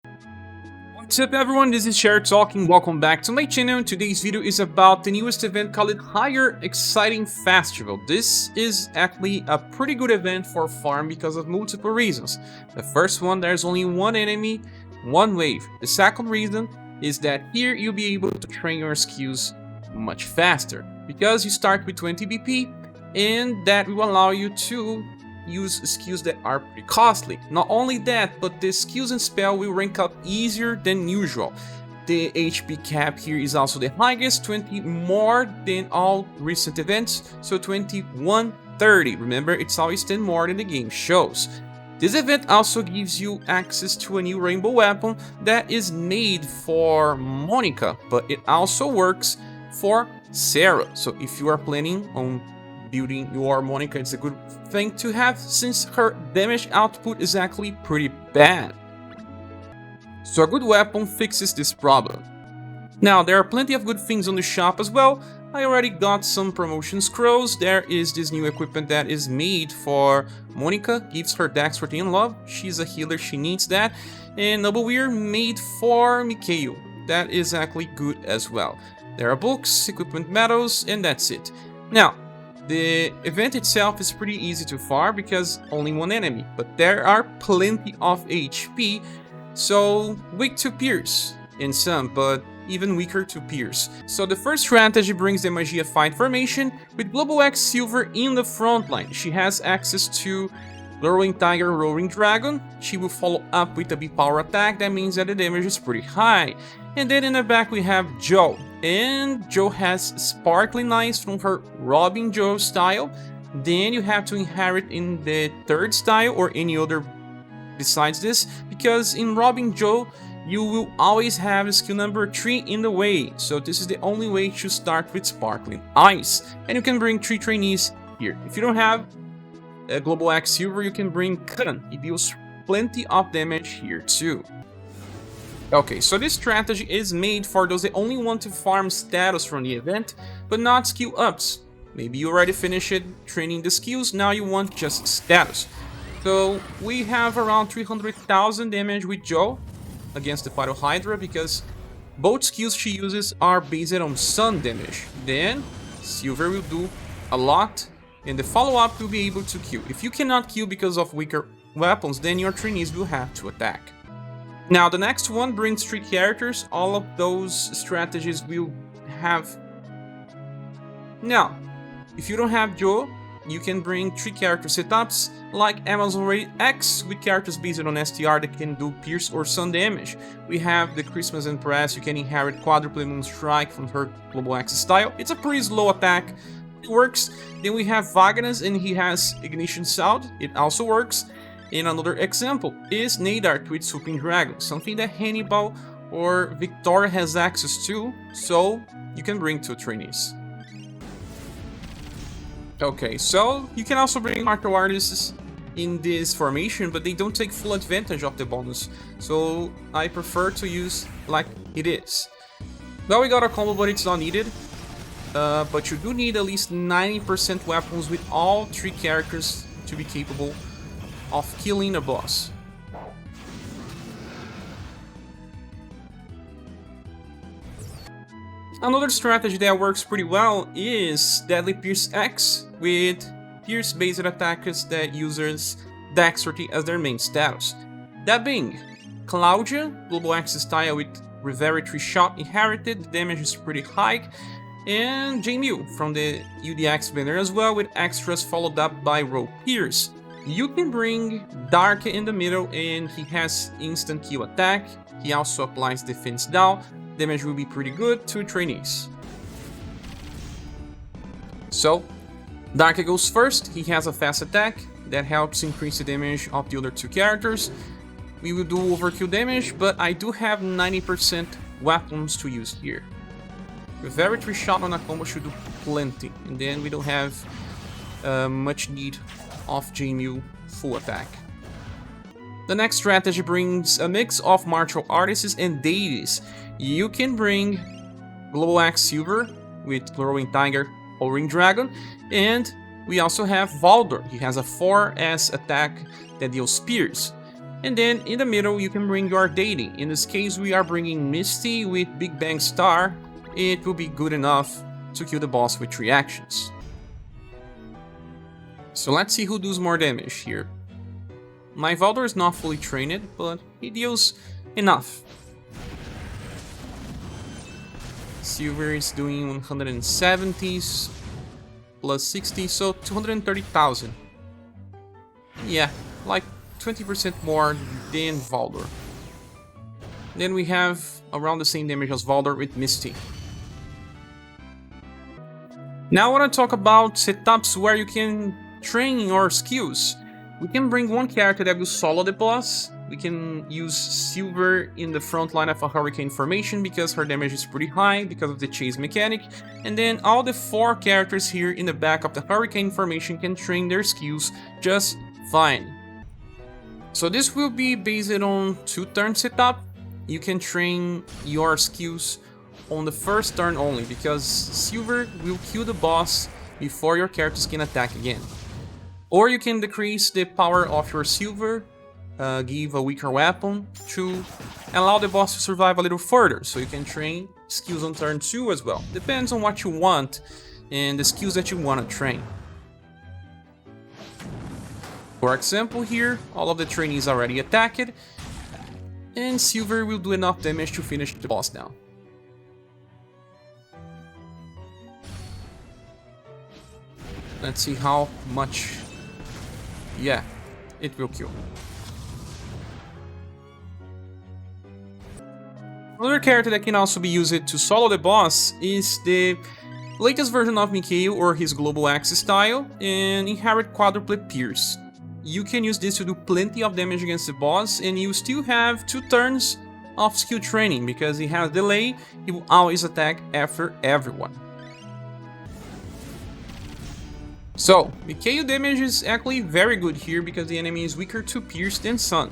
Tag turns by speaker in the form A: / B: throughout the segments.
A: What's up everyone, this is ScherBR talking, welcome back to my channel. Today's video is about the newest event called Higher Exciting Festival. This is actually a pretty good event for farm because of multiple reasons. The first one, there's only one enemy, one wave. The second reason is that here you'll be able to train your skills much faster because you start with 20 BP and that will allow you to use skills that are pretty costly. Not only that, but the skills and spell will rank up easier than usual. The HP cap here is also the highest, 20 more than all recent events, so 2130. Remember, it's always 10 more than the game shows. This event also gives you access to a new rainbow weapon that is made for Monica, but it also works for Sarah. So if you are planning on building your Monica, it's a good thing to have since her damage output is actually pretty bad. So a good weapon fixes this problem. Now there are plenty of good things on the shop as well. I already got some promotion scrolls. There is this new equipment that is made for Monica, gives her dexterity and love. She's a healer, she needs that. And Noble Weir made for Mikhail. That is actually good as well. There are books, equipment medals, and that's it. Now, the event itself is pretty easy to farm because only one enemy, but there are plenty of HP, so weak to pierce in some, but even weaker to pierce. So the first strategy brings the Magia fight formation with Global X Silver in the front line. She has access to Roaring Tiger, Roaring Dragon. She will follow up with a big power attack, that means that the damage is pretty high. And then in the back we have Joe. And Joe has Sparkling Eyes from her Robin Joe style. Then you have to inherit in the third style or any other besides this, because in Robin Joe you will always have skill number 3 in the way. So this is the only way to start with Sparkling Eyes. And you can bring 3 trainees here. If you don't have a Global X Silver, you can bring Kun. He deals plenty of damage here too. Okay, so this strategy is made for those that only want to farm status from the event, but not skill ups. Maybe you already finished training the skills, now you want just status. So we have around 300,000 damage with Joe against the Pyro Hydra because both skills she uses are based on sun damage. Then Silver will do a lot and the follow-up will be able to kill. If you cannot kill because of weaker weapons, then your trainees will have to attack. Now the next one brings 3 characters. All of those strategies will have... Now, if you don't have Joe, you can bring 3 character setups like Amazon Raid X with characters based on STR that can do pierce or sun damage. We have the Christmas Empress, you can inherit Quadruple Moon Strike from her Global X style. It's a pretty slow attack, it works. Then we have Wagnas and he has Ignition Sound, it also works. And another example is Neidhart with Swooping Dragon, something that Hannibal or Victoria has access to, so you can bring 2 trainees. Okay, so you can also bring martial artists in this formation, but they don't take full advantage of the bonus, so I prefer to use like it is. Well, we got a combo, but it's not needed. But you do need at least 90% weapons with all 3 characters to be capable of killing a boss. Another strategy that works pretty well is Deadly Pierce X with pierce based attacks that uses dexterity as their main status. That being Claudia, Global X style with Reverie 3 shot inherited, the damage is pretty high, and Jamil from the UDX banner as well with extras followed up by Row Pierce. You can bring Darque in the middle and he has instant kill attack. He also applies defense down. Damage will be pretty good to trainees. So, Darque goes first. He has a fast attack that helps increase the damage of the other 2 characters. We will do overkill damage, but I do have 90% weapons to use here. With every 3 shot on a combo should do plenty, and then we don't have much need of Jamil full attack. The next strategy brings a mix of martial artists and deities. You can bring Global X Silver with Glowing Tiger, Roaring Dragon, and we also have Valdor. He has a 4S attack that deals spears. And then in the middle you can bring your deity. In this case we are bringing Misty with Big Bang Star. It will be good enough to kill the boss with 3 actions. So let's see who does more damage here. My Valdor is not fully trained, but he deals enough. Silver is doing 170s plus 60, so 230,000. Yeah, like 20% more than Valdor. Then we have around the same damage as Valdor with Misty. Now I want to talk about setups where you can train your skills. We can bring one character that will solo the boss. We can use Silver in the front line of a Hurricane formation because her damage is pretty high because of the chase mechanic. And then all the 4 characters here in the back of the Hurricane formation can train their skills just fine. So this will be based on 2-turn setup. You can train your skills on the first turn only because Silver will kill the boss before your characters can attack again. Or you can decrease the power of your Silver, give a weaker weapon to allow the boss to survive a little further. So you can train skills on turn 2 as well. Depends on what you want and the skills that you want to train. For example here, all of the trainees already attacked, and Silver will do enough damage to finish the boss down. Let's see how much. Yeah, it will kill. Another character that can also be used to solo the boss is the latest version of Mikhail or his Global X style and inherit Quadruple Pierce. You can use this to do plenty of damage against the boss and you still have 2 turns of skill training because he has delay, he will always attack after everyone. So, Mikhail damage is actually very good here because the enemy is weaker to Pierce than Sun.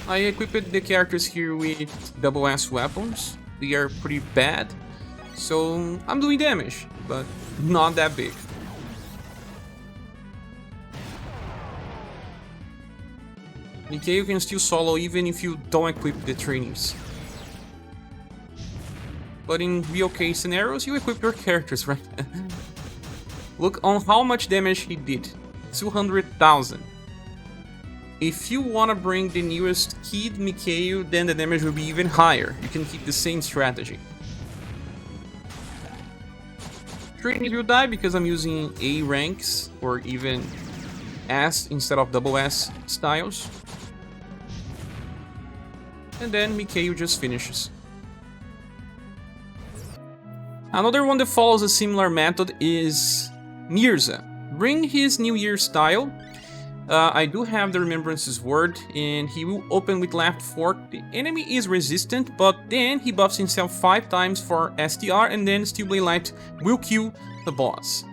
A: I equipped the characters here with double S weapons. They are pretty bad, so I'm doing damage, but not that big. Mikhail can still solo even if you don't equip the trainees. But in real case scenarios, you equip your characters, right? Look on how much damage he did. 200,000. If you wanna bring the newest kid Mikhail, then the damage will be even higher. You can keep the same strategy. Trainees will die because I'm using A ranks or even S instead of double S styles. And then Mikhail just finishes. Another one that follows a similar method is Mirsa. Bring his New Year style. I do have the Remembrance's word and he will open with left fork. The enemy is resistant, but then he buffs himself 5 times for STR and then Steel Blade Light will kill the boss.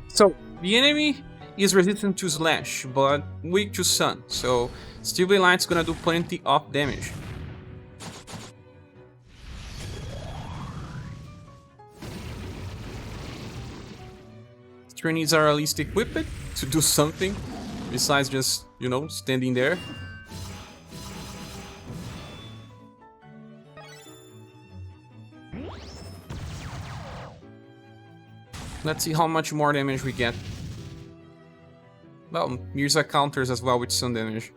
A: So the enemy is resistant to slash, but weak to sun. So Steel Blade Light's gonna do plenty of damage. Trainees are at least equipped to do something besides just, you know, standing there. Let's see how much more damage we get. Well, Mirsa counters as well with sun damage.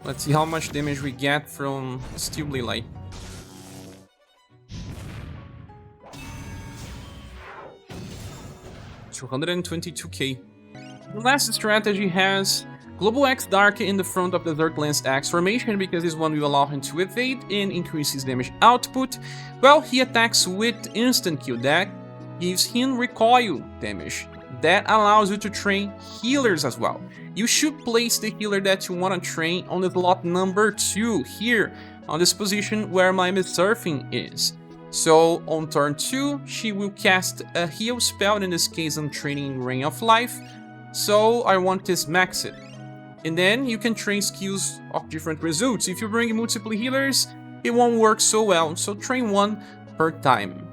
A: Let's see how much damage we get from Steel Blade Light. $222k. The last strategy has Global X Darque in the front of the Desert Lance X formation because this one will allow him to evade and increase his damage output. Well, he attacks with instant kill that gives him recoil damage. That allows you to train healers as well. You should place the healer that you want to train on the slot number 2 here on this position where my Surfing is. So on turn 2 she will cast a heal spell, in this case I'm training Ring of Life. so I want this maxed. And then you can train skills of different results. If you bring multiple healers, it won't work so well, so train one per time.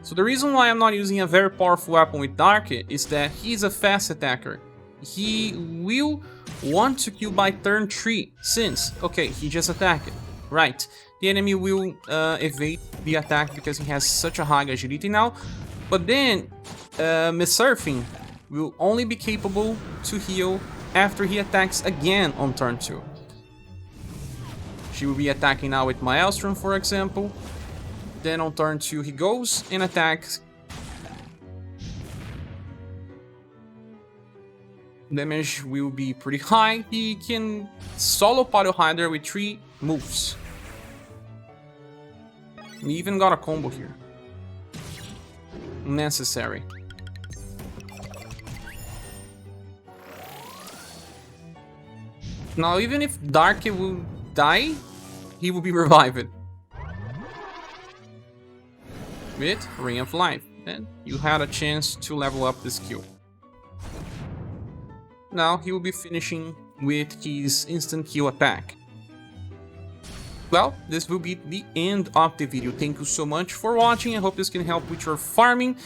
A: So the reason why I'm not using a very powerful weapon with Darque is that he's a fast attacker. He will want to kill by turn 3, since, okay, he just attacked, right. The enemy will evade the attack because he has such a high agility now, but then Missurfing will only be capable to heal after he attacks again on turn 2. She will be attacking now with Maelstrom, for example. Then on turn 2 he goes and attacks. Damage will be pretty high. He can solo Pile Hider with 3 moves. He even got a combo here. Necessary. Now even if Darque will die, he will be revived with Ring of Life. Then you had a chance to level up the skill. Now he will be finishing with his instant kill attack. Well, this will be the end of the video. Thank you so much for watching. I hope this can help with your farming.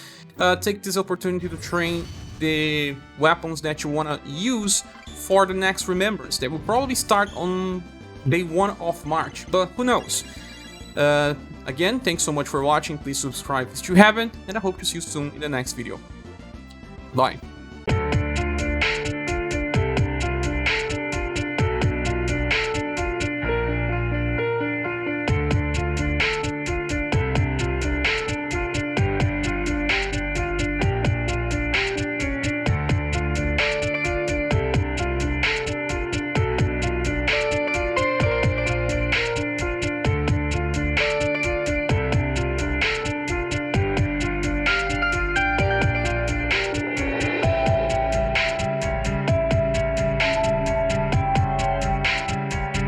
A: Take this opportunity to train the weapons that you want to use for the next Remembrance. They will probably start on day 1 of March, but who knows. Again, thanks so much for watching. Please subscribe if you haven't, and I hope to see you soon in the next video. Bye.